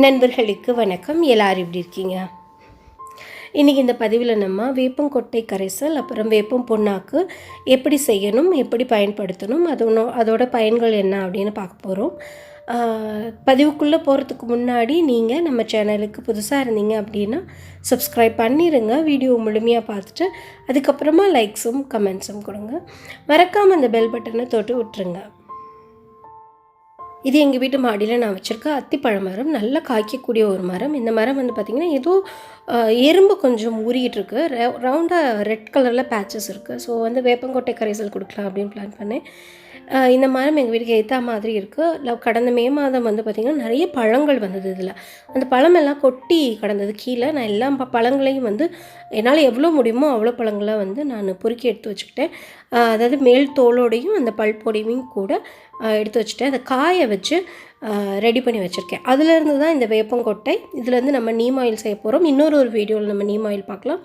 நண்பர்களுக்கு வணக்கம். எல்லாரும் எப்படி இருக்கீங்க? இன்றைக்கி இந்த பதிவில் நம்ம வேப்பங்கொட்டை கரைசல் அப்புறம் வேப்பம் புண்ணாக்கு எப்படி செய்யணும், எப்படி பயன்படுத்தணும், அதோட பயன்கள் என்ன அப்படின்னு பார்க்க போகிறோம். பதிவுக்குள்ளே போகிறதுக்கு முன்னாடி நீங்கள் நம்ம சேனலுக்கு புதுசாக இருந்தீங்க அப்படின்னா சப்ஸ்கிரைப் பண்ணிடுங்க. வீடியோ முழுமையாக பார்த்துட்டு அதுக்கப்புறமா லைக்ஸும் கமெண்ட்ஸும் கொடுங்க. மறக்காமல் அந்த பெல் பட்டனை தொட்டு விட்டுருங்க. இது எங்கள் வீட்டு மாடியில் நான் வச்சுருக்க அத்திப்பழ மரம், நல்லா காய்க்கக்கூடிய ஒரு மரம். இந்த மரம் வந்து பார்த்திங்கன்னா ஏதோ எறும்பு கொஞ்சம் ஊறிக்கிட்டு இருக்கு. ரவுண்டாக ரெட் கலரில் பேச்சஸ் இருக்குது. ஸோ வந்து வேப்பங்கொட்டை கரைசல் கொடுக்கலாம் அப்படின்னு பிளான் பண்ணேன். இந்த மரம் எங்கள் வீட்டுக்கு ஏற்ற மாதிரி இருக்குது. கடந்த மே மாதம் வந்து பார்த்திங்கன்னா நிறைய பழங்கள் வந்தது. இதில் அந்த பழமெல்லாம் கொட்டி கிடந்தது கீழே. நான் எல்லா பழங்களையும் வந்து என்னால் எவ்வளோ முடியுமோ அவ்வளோ பழங்களை வந்து நான் பொறுக்கி எடுத்து வச்சுக்கிட்டேன். அதாவது மேல் தோலோடையும் அந்த பல்பொடியும் கூட எடுத்து வச்சுட்டேன். அதை காய வச்சு ரெடி பண்ணி வச்சுருக்கேன். அதுலேருந்து தான் இந்த வேப்பங்கொட்டை. இதுலேருந்து நம்ம நீம் ஆயில் செய்ய போகிறோம். இன்னொரு வீடியோவில் நம்ம நீம் ஆயில் பார்க்கலாம்.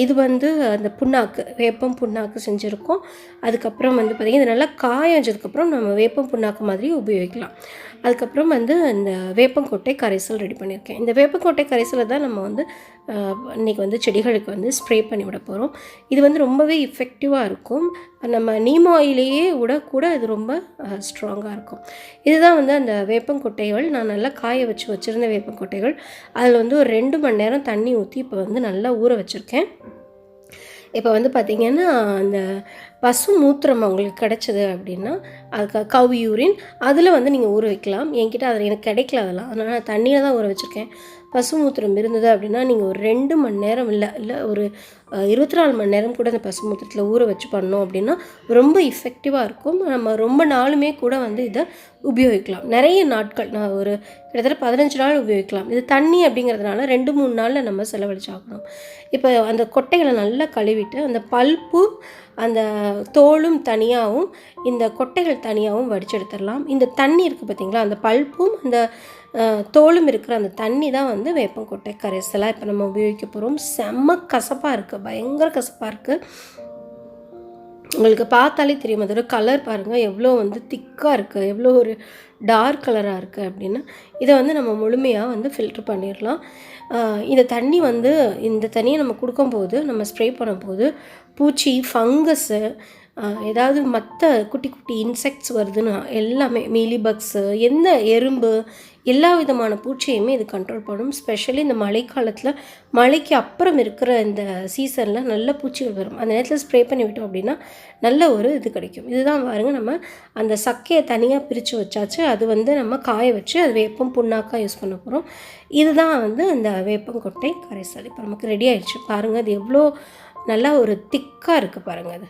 இது வந்து அந்த புண்ணாக்கு, வேப்பம் புண்ணாக்கு செஞ்சுருக்கோம். அதுக்கப்புறம் வந்து பார்த்திங்கன்னா இது நல்லா காய வச்சதுக்கப்புறம் நம்ம வேப்பம் புண்ணாக்கு மாதிரி உபயோகிக்கலாம். அதுக்கப்புறம் வந்து இந்த வேப்பங்கொட்டை கரைசல் ரெடி பண்ணியிருக்கேன். இந்த வேப்பங்கொட்டை கரைசலை தான் நம்ம வந்து இன்றைக்கி வந்து செடிகளுக்கு வந்து ஸ்ப்ரே பண்ணி விட போகிறோம். இது வந்து ரொம்பவே எஃபெக்டிவாக இருக்கும். நம்ம நீம் ஆயிலேயே விடக்கூட இது ரொம்ப ஸ்ட்ராங்காக இருக்கும். இதுதான் வந்து அந்த வேப்பங்கொட்டைகள். நான் நல்லா காய வச்சுருந்த வேப்பங்கொட்டைகள். அதில் வந்து ஒரு 2 மணி நேரம் தண்ணி ஊற்றி இப்போ வந்து நல்லா ஊற வச்சுருக்கேன். இப்போ வந்து பார்த்திங்கன்னா அந்த பசு மூத்திரம் உங்களுக்கு கிடச்சிது அப்படின்னா அதுக்கு கவ் யூரின் அதில் வந்து நீங்கள் ஊற வைக்கலாம். என்கிட்ட அதில் எனக்கு கிடைக்கல அதெல்லாம், அதனால் நான் தண்ணியில் தான் ஊற வச்சுருக்கேன். பசு மூத்திரம் இருந்தது அப்படின்னா நீங்கள் ஒரு 2 மணி நேரம் இல்லை ஒரு 24 மணி நேரம் கூட அந்த பசு மூத்திரத்தில் ஊற வச்சு பண்ணோம் அப்படின்னா ரொம்ப இஃபெக்டிவாக இருக்கும். நம்ம ரொம்ப நாளுமே கூட வந்து இதை உபயோகிக்கலாம். நிறைய நாட்கள், நான் ஒரு கிட்டத்தட்ட 15 நாள் உபயோகிக்கலாம். இது தண்ணி அப்படிங்கிறதுனால 2-3 நாளில் நம்ம செலவழிச்சாகணும். இப்போ அந்த கொட்டைகளை நல்லா கழுவிட்டு அந்த பல்ப்பும் அந்த தோலும் தனியாகவும் இந்த கொட்டைகள் தனியாகவும் வடிச்செடுத்துடலாம். இந்த தண்ணி இருக்குது பார்த்திங்களா, அந்த பல்ப்பும் அந்த தோலும் இருக்கிற அந்த தண்ணி தான் வந்து வேப்பங்கொட்டை கரைசலாக இப்போ நம்ம உபயோகிக்க போகிறோம். செம்ம கசப்பாக இருக்குது, பயங்கர கசப்பாக இருக்குது. உங்களுக்கு பார்த்தாலே தெரியும். அதோட கலர் பாருங்கள் எவ்வளோ வந்து திக்காக இருக்குது, எவ்வளோ ஒரு டார்க் கலராக இருக்குது அப்படின்னு. இதை வந்து நம்ம முழுமையாக வந்து ஃபில்ட்ரு பண்ணிடலாம். இந்த தண்ணியை நம்ம கொடுக்கும்போது, நம்ம ஸ்ப்ரே பண்ணும்போது பூச்சி, ஃபங்கஸ்ஸு, ஏதாவது மற்ற குட்டி குட்டி இன்செக்ட்ஸ் வருதுன்னா எல்லாமே, மீலி பக்ஸு, எந்த எறும்பு, எல்லா விதமான பூச்சியுமே இது கண்ட்ரோல் பண்ணும். ஸ்பெஷலி இந்த மழைக்காலத்தில், மழைக்கு அப்புறம் இருக்கிற இந்த சீசனில் நல்ல பூச்சிகள் வரும். அந்த நேரத்தில் ஸ்ப்ரே பண்ணி விட்டோம் அப்படின்னா நல்ல ஒரு இது கிடைக்கும். இதுதான் பாருங்கள், நம்ம அந்த சக்கையை தனியாக பிரித்து வச்சாச்சு. அது வந்து நம்ம காய வச்சு அது வேப்பம் புண்ணாக்காக யூஸ் பண்ண போகிறோம். இதுதான் வந்து அந்த வேப்பங்கொட்டை கரைசல் இப்போ நமக்கு ரெடி ஆயிடுச்சு. பாருங்கள், அது எவ்வளோ நல்லா ஒரு திக்காக இருக்குது பாருங்கள். அது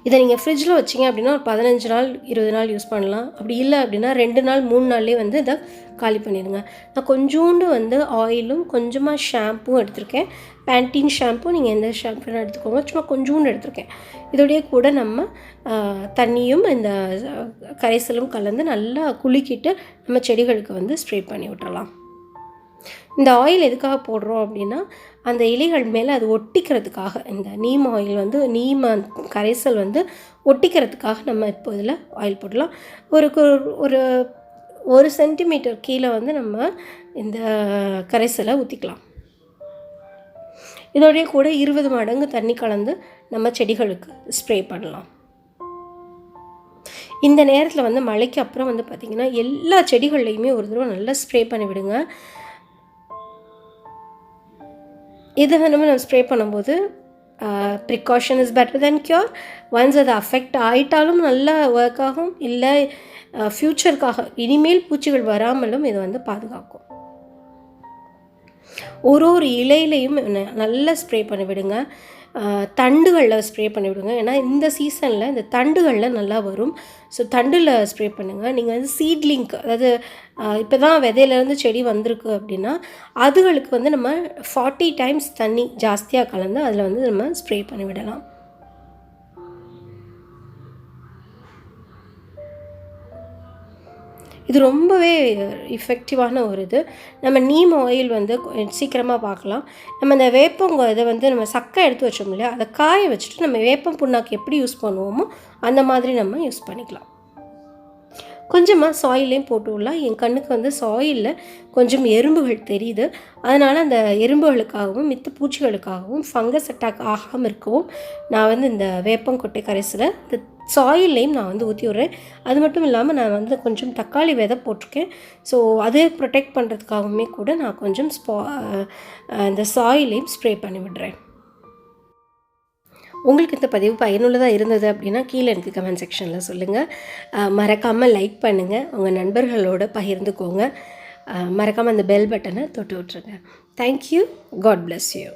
இதை நீங்கள் ஃப்ரிட்ஜில் வச்சிங்க அப்படின்னா ஒரு 15 நாள் 20 நாள் யூஸ் பண்ணலாம். அப்படி இல்லை அப்படின்னா 2 நாள் 3 நாள்லேயே வந்து இதை காலி பண்ணிடுங்க. நான் கொஞ்சோண்டு வந்து ஆயிலும் கொஞ்சமாக ஷாம்பும் எடுத்திருக்கேன். பேண்டீன் ஷாம்பு, நீங்கள் எந்த ஷாம்புன்னு எடுத்துக்கோங்க. சும்மா கொஞ்சோண்டு எடுத்திருக்கேன். இதோடைய கூட நம்ம தண்ணியும் இந்த கரைசலும் கலந்து நல்லா குலுக்கிட்டு நம்ம செடிகளுக்கு வந்து ஸ்ப்ரே பண்ணி விட்டுறலாம். இந்த ஆயில் எதுக்காக போடுறோம் அப்படின்னா அந்த இலைகள் மேலே அது ஒட்டிக்கிறதுக்காக. இந்த நீம் ஆயில் வந்து நீம் கரைசல் வந்து ஒட்டிக்கிறதுக்காக நம்ம இப்போ இதில் ஆயில் போடலாம். ஒரு 1 சென்டிமீட்டர் கீழே வந்து நம்ம இந்த கரைசலை ஊற்றிக்கலாம். இதோடைய கூட 20 மடங்கு தண்ணி கலந்து நம்ம செடிகளுக்கு ஸ்ப்ரே பண்ணலாம். இந்த நேரத்தில் வந்து மழைக்கு அப்புறம் வந்து பார்த்திங்கன்னா எல்லா செடிகள்லையுமே ஒரு தடவை நல்லா ஸ்ப்ரே பண்ணி விடுங்க. இதை நம்ம ஸ்ப்ரே பண்ணும்போது precaution is better then cure. Once அது அஃபெக்ட் ஆகிட்டாலும் நல்லா ஒர்க் ஆகும். இல்லை ஃப்யூச்சருக்காக இனிமேல் பூச்சிகள் வராமலும் இதை வந்து பாதுகாக்கும். ஒரு இலையிலையும் நல்லா ஸ்ப்ரே பண்ணி விடுங்க. தண்டுகளில் ஸ்ப்ரே பண்ணிவிடுங்க. ஏன்னா இந்த சீசனில் இந்த தண்டுகளில் நல்லா வரும். ஸோ தண்டில் ஸ்ப்ரே பண்ணுங்கள். நீங்கள் வந்து சீட்லிங்க், அதாவது இப்போ தான் விதையிலேருந்து செடி வந்திருக்கு அப்படின்னா அதுகளுக்கு வந்து நம்ம 40 டைம்ஸ் தண்ணி ஜாஸ்தியாக கலந்து அதில் வந்து நம்ம ஸ்ப்ரே பண்ணி விடலாம். இது ரொம்பவே எஃபெக்டிவான ஒரு இது. நம்ம நீம் ஆயில் வந்து சீக்கிரமாக பார்க்கலாம். நம்ம இந்த இதை வந்து நம்ம சக்கை எடுத்து வச்சோம் இல்லையா, அதை காய வச்சுட்டு நம்ம வேப்பம் புண்ணாக்கு எப்படி யூஸ் பண்ணுவோமோ அந்த மாதிரி நம்ம யூஸ் பண்ணிக்கலாம். கொஞ்சமாக சாயிலையும் போட்டு விடலாம். என் கண்ணுக்கு வந்து சாயிலில் கொஞ்சம் எறும்புகள் தெரியுது. அதனால் அந்த எறும்புகளுக்காகவும் மித்த பூச்சிகளுக்காகவும் ஃபங்கஸ் அட்டாக் ஆகாமல் இருக்கவும் நான் வந்து இந்த வேப்பங்கொட்டை கரைசலை இந்த சாயில்லையும் நான் வந்து ஊற்றி விட்றேன். அது மட்டும் இல்லாமல் நான் வந்து கொஞ்சம் தக்காளி விதை போட்டிருக்கேன். ஸோ அதை ப்ரொடெக்ட் பண்ணுறதுக்காகவுமே கூட நான் கொஞ்சம் இந்த சாயிலையும் ஸ்ப்ரே பண்ணி விடுறேன். உங்களுக்கு இந்த பதிவு பயனுள்ளதாக இருந்தது அப்படின்னா கீழே எனக்கு கமெண்ட் செக்ஷனில் சொல்லுங்கள். மறக்காமல் லைக் பண்ணுங்கள், உங்கள் நண்பர்களோடு பகிர்ந்துக்கோங்க. மறக்காமல் அந்த பெல் பட்டனை தொட்டு விட்ருங்க. தேங்க்யூ. God bless you.